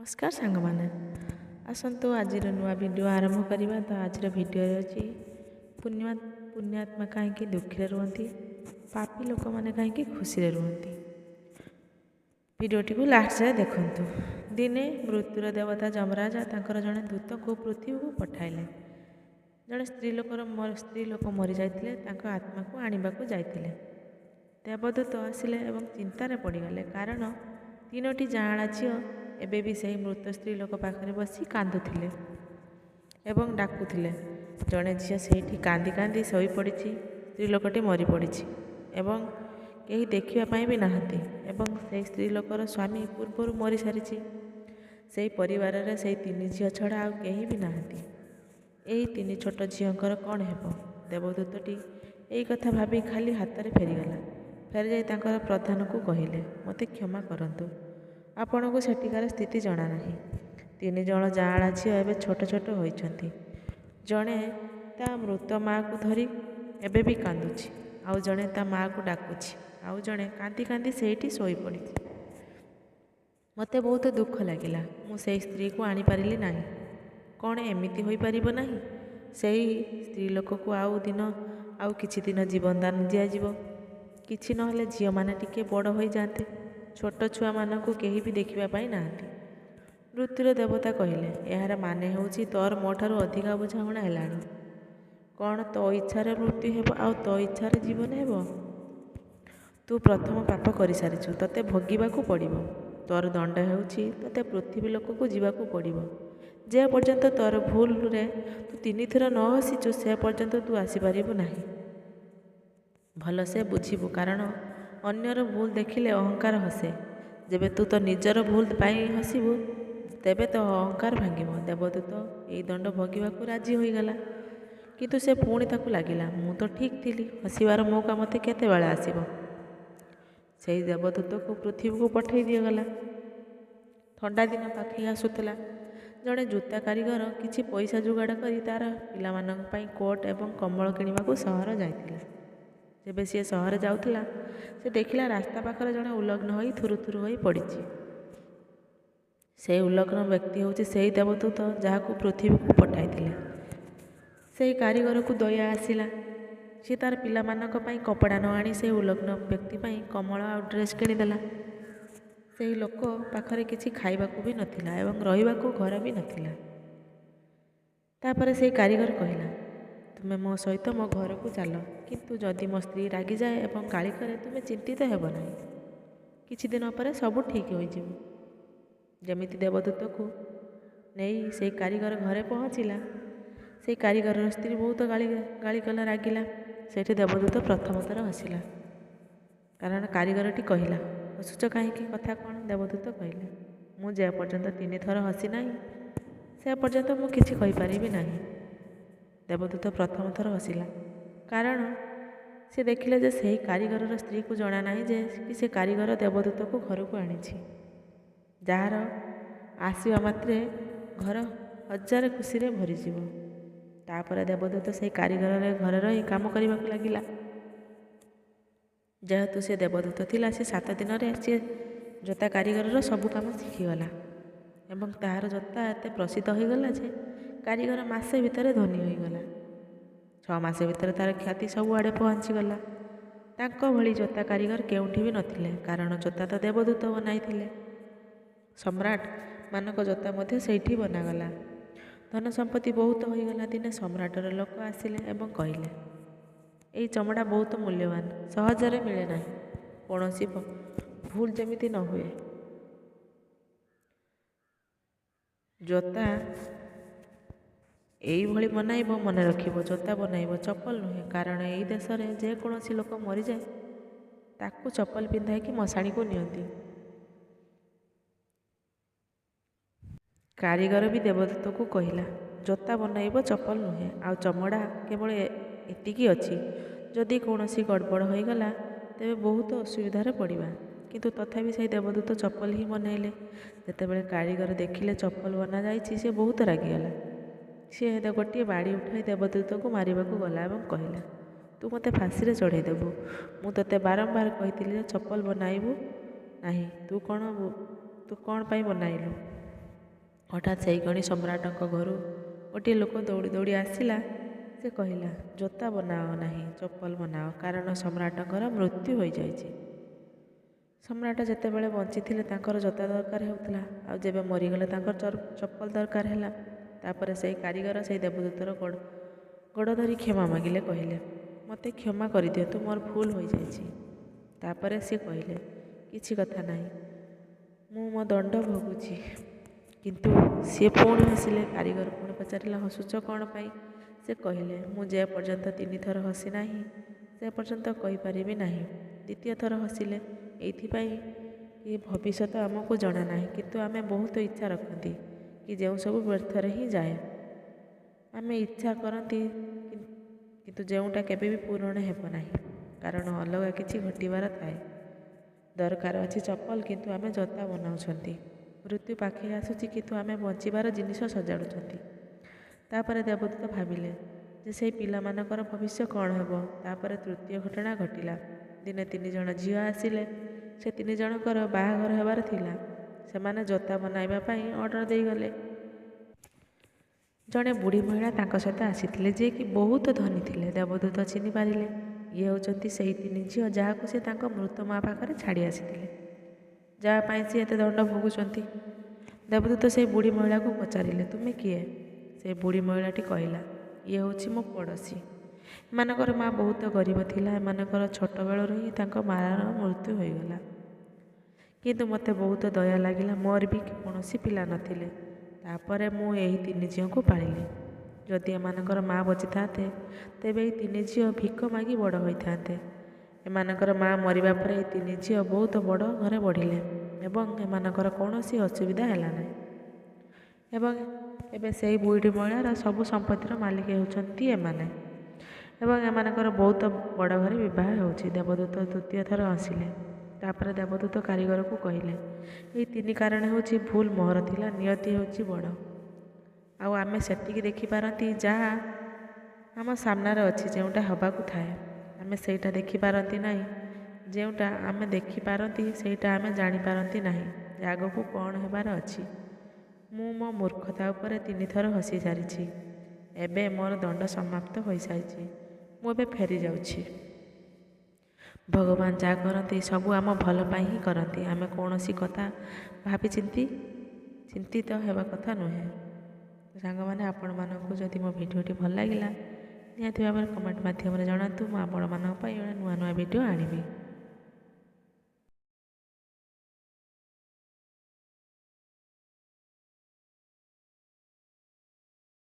नमस्कार सांग मैंने आसतु आज नुआ वीडियो आरंभ करवा। तो आज वीडियो अच्छी पुण्यात्मा कहीं दुखी रुहति, पापी लोक मैंने कहीं खुशी रुहति। वीडियोटी को लास्ट जाए देखंतु। दिने मृत्युर देवता जमराजा तांकर जड़े दूत को पृथ्वी को पठाइले। जड़े स्त्री लोक मरी जाइतिले तांको आत्मा को आनिबा को जाइतिले। देवदूत आसिले एवं चिंतार पड़गले, कारण तीनोटी जाआँला झील एबे भी सही मृत स्त्री लोक पाखरे बसी कांदुथिले एवं डाकुथिले। जड़े झील से कांदी कांदी शोई पड़ी, स्त्री लोकटी मरी पड़ी एवं कहीं देखापी भी नहांती एवं से स्त्री लोकर स्वामी पूर्वर मरी सारी। से परिवार से तीन झील छड़ा आउ कहीं भी नहांती। यही तीन छोट झीलकर कौन हेब? देवदूतटी यही कथा भाभी खाली हाथ में फेरीगला। फेरी जाई तांकर प्रधान को कहले, मते क्षमा करंतु, आपण को सेठिकार स्थिति जना नहीं। तीन जण जाआँला झील एवं छोट छोट होइछंती। जड़े ता मृत माँ को धरी एबे भी कांदुछि, आउ जड़े ता माँ को डाकुछि, आउ जड़े कांदी कांदी सेठी शोई पड़ी। मते बहुत दुख लगिला। मु से स्त्री को आनी पारिली नाही। कौन एमिति होई परिबो नाही? सेही स्त्री लोक को आउ किछि दिन जीवन दान दिया जिवो। किछि नहले झील माने टिके बड़ होई जाते। छोट छुआ मानकु केही भी देखिबा पाई नाहांती। मृत्युर देवता कहले, यार माने होउछि तोर मोठारु अधिका बुझामणा हेलाणी। कौन तो इच्छार मृत्यु हेब आउ तो इच्छार जीवन हेब? तू प्रथम पाप कर सारिछु, तते भोगिबाकू पड़िबो। तोर दंड हेउछि तते पृथ्वी लोक को जीवाकू पड़िबो। जे पर्यंत तोर भूल रे तू तीन थर न हसीचु से पर्यंत तू आसीपारिबु नाही। भल से बुझिबु, कारण अन्यर भूल देखिले अहंकार हसे। जेबे तू तो निजर भूल पाई हसीबु तेबे तो अहंकार भांगिबो। देवदूत यही दंड भोगिबाकू राजी होईगला, किंतु से पुणी ताकू लागिला, मु तो ठीक थिली, हसीबार मौका मते केते बेला आसीबो। से देवदूत को पृथ्वी को पठाई दिगला। ठंडा दिन पाखे आसुला। जड़े जूता कारीगर किछि पैसा जुगाड़ करी तार पिलामानक पई कोट एवं कम्बल किनिबाकू सहर जाइतिला। जेबे सी सहर जाउतिला, से देखिला रास्ता पाखर जड़े उलग्न होई थुरु होई पड़िछि। से उलग्न व्यक्ति होउछि सेही देवदूत जाहाकू पृथ्वी को पठाइतिले। सेही कारीगर को दया आसिला। सी तार पिलामानक पई कपड़ा न आनी से उलग्न व्यक्ति पई कम्बल आ ड्रेस किनिदेला। से लोक पाखरे किछि खाइबाकू भी नथिला एवं रहिबाकू घर भी नथिला। तापरे से कारीगर कहिला, तुमे मो सहित मो घर को चल, किंतु जदि मो स्त्री रागी जाए एवं गाली करे तुमे चिंतित हेब नाही। किछि दिन पर सब ठीक हो जिवो। जेमिति देवदूत को नहीं से कारीगर घरे पहुँचला। से कारीगर स्त्री बहुत गाली कला, रागिला। सेठी देवदूत प्रथम थर हसिला, कारण कारीगरटी कहिला, हसुच कहीं कथा कौन? देवदूत कहले, मु जे पर्यंत तीन थर हसी नाही से पर्यंत मु किछि कहि परिबि नाही। देवदूत प्रथम थर हसिला, कारण से देखिले जे सही कारीगर स्त्री को जना नाही जे कि से कारीगर देवदूत को घर को आनिछि। जार आसीबा मात्रे घर हजार खुशी रे भरी जिवो। तापर देवदूत से कारीगर घर रही काम करने को लगिला। जेहेतु से देवदूत थिला, से 7 दिन रे सी जोता कारीगर सबू काम शिखीगला एवं तार जोता एत प्रसिद्ध होगला जे कारीगर मासे भितर धनी होगला। 6 मास भितर तार ख्याति सबुआड़े पहुँचीगला। तांको भली जोता कारीगर केउठी भी नथिले, कारण जोता तो देवदूत बनाइथिले। सम्राट मानक जोता मध्य सेठी बनागला। धन संपत्ति बहुत होगला। दिने सम्राटर लोक आसिले एवं कहले, यही चमड़ा बहुत मूल्यवान, सहजरे मिले ना, कौनसी भूल जमिति न हुए। जोता यही भली बनाइब, मन रखिब, जोता बनाइब, चप्पल नुहे। कारण यही देश में जेकोसी लोक मरी जाए ताकू चप्पल पिंधाई कि मशाणी को नियंती। कारीगर भी देवदूत को कहला, जोता बनाइब, चप्पल नुहे, आ चमड़ा केवल एतिकी अच्छी। जदि कौनसी गड़बड़ होगला तेबे बहुत असुविधार पड़ा। किंतु तथापि से देवदूत चप्पल ही बनाइले। जेतेबेले कारीगर देखिले चप्पल बना जाइछि, से बहुत रागिगला। सी गोटे बाड़ी उठाई देवदूत को मारिबाकू गला एवं कहला, तू मते फाँसी रे चढ़ाई देबू। मु तते बारंबार कहितिली चप्पल बनाइबू नाही, तू कौन पाई बनाइलु? ହଠାତ୍ ସେଇ ଗଣି ସମ୍ରାଟଙ୍କ ଘରୁ ଗୋଟିଏ ଲୋକ ଦୌଡ଼ି ଦୌଡ଼ି ଆସିଲା। ସେ କହିଲା, ଜୋତା ବନାଅ ନାହିଁ, ଚପଲ ବନାଅ, କାରଣ ସମ୍ରାଟଙ୍କର ମୃତ୍ୟୁ ହୋଇଯାଇଛି। ସମ୍ରାଟ ଯେତେବେଳେ ବଞ୍ଚିଥିଲେ ତାଙ୍କର ଜୋତା ଦରକାର ହେଉଥିଲା, ଆଉ ଯେବେ ମରିଗଲେ ତାଙ୍କର ଚପଲ ଦରକାର ହେଲା। ତାପରେ ସେଇ କାରିଗର ସେଇ ଦେବଦୂତର ଗୋଡ଼ ଧରି କ୍ଷମା ମାଗିଲେ, କହିଲେ, ମୋତେ କ୍ଷମା କରିଦିଅନ୍ତୁ, ମୋର ଭୁଲ ହୋଇଯାଇଛି। ତାପରେ ସେ କହିଲେ, କିଛି କଥା ନାହିଁ, ମୁଁ ମୋ ଦଣ୍ଡ ଭୋଗୁଛି। କିନ୍ତୁ ସିଏ ପୁଣି ହସିଲେ। କାରିଗର ପୁଣି ପଚାରିଲା, ହସୁଛ କ'ଣ ପାଇଁ? ସେ କହିଲେ, ମୁଁ ଯେ ପର୍ଯ୍ୟନ୍ତ 3 ଥର ହସି ନାହିଁ ସେ ପର୍ଯ୍ୟନ୍ତ କହିପାରିବି ନାହିଁ। ଦ୍ୱିତୀୟ ଥର ହସିଲେ, ଏଇଥିପାଇଁ କି ଭବିଷ୍ୟତ ଆମକୁ ଜଣା ନାହିଁ, କିନ୍ତୁ ଆମେ ବହୁତ ଇଚ୍ଛା ରଖନ୍ତି କି ଯେଉଁ ସବୁ ବ୍ୟର୍ଥରେ ହିଁ ଯାଏ। ଆମେ ଇଚ୍ଛା କରନ୍ତି କିନ୍ତୁ ଯେଉଁଟା କେବେ ବି ପୂରଣ ହେବ ନାହିଁ, କାରଣ ଅଲଗା କିଛି ଘଟିବାର ଥାଏ। ଦରକାର ଅଛି ଚପଲ, କିନ୍ତୁ ଆମେ ଜୋତା ବନାଉଛନ୍ତି। ମୃତ୍ୟୁ ପାଖେଇ ଆସୁଛି, କିନ୍ତୁ ଆମେ ବଞ୍ଚିବାର ଜିନିଷ ସଜାଡ଼ୁଛନ୍ତି। ତାପରେ ଦେବଦୂତ ଭାବିଲେ ଯେ ସେଇ ପିଲାମାନଙ୍କର ଭବିଷ୍ୟ କ'ଣ ହେବ। ତାପରେ ତୃତୀୟ ଘଟଣା ଘଟିଲା। ଦିନେ 3 ଜଣ ଝିଅ ଆସିଲେ। ସେ 3 ଜଣଙ୍କର ବାହାଘର ହେବାର ଥିଲା। ସେମାନେ ଜୋତା ବନାଇବା ପାଇଁ ଅର୍ଡ଼ର ଦେଇଗଲେ। ଜଣେ ବୁଢ଼ୀ ମହିଳା ତାଙ୍କ ସହିତ ଆସିଥିଲେ, ଯିଏକି ବହୁତ ଧନୀ ଥିଲେ। ଦେବଦୂତ ଚିହ୍ନି ପାରିଲେ, ଇଏ ହେଉଛନ୍ତି ସେଇ 3 ଝିଅ ଯାହାକୁ ସେ ତାଙ୍କ ମୃତ ମା ପାଖରେ ଛାଡ଼ି ଆସିଥିଲେ, ଯାହା ପାଇଁ ସେ ଏତେ ଦଣ୍ଡ ଭୋଗୁଛନ୍ତି। ଦେବଦୂତ ସେଇ ବୁଢ଼ୀ ମହିଳାକୁ ପଚାରିଲେ, ତୁମେ କିଏ? ସେ ବୁଢ଼ୀ ମହିଳାଟି କହିଲା, ଇଏ ହେଉଛି ମୋ ପଡ଼ୋଶୀ। ଏମାନଙ୍କର ମା ବହୁତ ଗରିବ ଥିଲା। ଏମାନଙ୍କର ଛୋଟବେଳରୁ ହିଁ ତାଙ୍କ ମାଆର ମୃତ୍ୟୁ ହୋଇଗଲା। କିନ୍ତୁ ମୋତେ ବହୁତ ଦୟା ଲାଗିଲା, ମୋର ବି କୌଣସି ପିଲା ନଥିଲେ। ତାପରେ ମୁଁ ଏହି 3 ଝିଅଙ୍କୁ ପାଳିଲି। ଯଦି ଏମାନଙ୍କର ମା ବଞ୍ଚିଥାନ୍ତେ, ତେବେ ଏହି 3 ଝିଅ ଭିକ ମାଗି ବଡ଼ ହୋଇଥାନ୍ତେ। ଏମାନଙ୍କର ମା ମରିବା ପରେ ଏହି 3 ଝିଅ ବହୁତ ବଡ଼ ଘରେ ବଢ଼ିଲେ ଏବଂ ଏମାନଙ୍କର କୌଣସି ଅସୁବିଧା ହେଲା ନାହିଁ। ଏବଂ ଏବେ ସେହି ବୁଢ଼ୀ ମହିଳାର ସବୁ ସମ୍ପତ୍ତିର ମାଲିକ ହେଉଛନ୍ତି ଏମାନେ ଏବଂ ଏମାନଙ୍କର ବହୁତ ବଡ଼ ଘରେ ବିବାହ ହେଉଛି। ଦେବଦୂତ ତୃତୀୟ ଥର ହସିଲେ। ତାପରେ ଦେବଦୂତ କାରିଗରକୁ କହିଲେ, ଏହି 3 କାରଣ ହେଉଛି ଭୁଲ ମୋହର ଥିଲା। ନିୟତି ହେଉଛି ବଡ଼, ଆଉ ଆମେ ସେତିକି ଦେଖିପାରନ୍ତି ଯାହା ଆମ ସାମ୍ନାରେ ଅଛି। ଯେଉଁଟା ହେବାକୁ ଥାଏ ଆମେ ସେଇଟା ଦେଖିପାରନ୍ତି ନାହିଁ। ଯେଉଁଟା ଆମେ ଦେଖିପାରନ୍ତି ସେଇଟା ଆମେ ଜାଣିପାରନ୍ତି ନାହିଁ ଯେ ଆଗକୁ କ'ଣ ହେବାର ଅଛି। ମୁଁ ମୋ ମୂର୍ଖତା ଉପରେ 3 ଥର ହସି ସାରିଛି। ଏବେ ମୋର ଦଣ୍ଡ ସମାପ୍ତ ହୋଇସାରିଛି। ମୁଁ ଏବେ ଫେରି ଯାଉଛି। ଭଗବାନ ଯାହା କରନ୍ତି ସବୁ ଆମ ଭଲ ପାଇଁ ହିଁ କରନ୍ତି। ଆମେ କୌଣସି କଥା ଭାବି ଚିନ୍ତିତ ହେବା କଥା ନୁହେଁ। ସାଙ୍ଗମାନେ, ଆପଣମାନଙ୍କୁ ଯଦି ମୋ ଭିଡ଼ିଓଟି ଭଲ ଲାଗିଲା, ନିହାତି ଭାବରେ କମେଣ୍ଟ ମାଧ୍ୟମରେ ଜଣାନ୍ତୁ। ମୁଁ ଆପଣମାନଙ୍କ ପାଇଁ ନୂଆ ନୂଆ ଭିଡ଼ିଓ ଆଣିବି।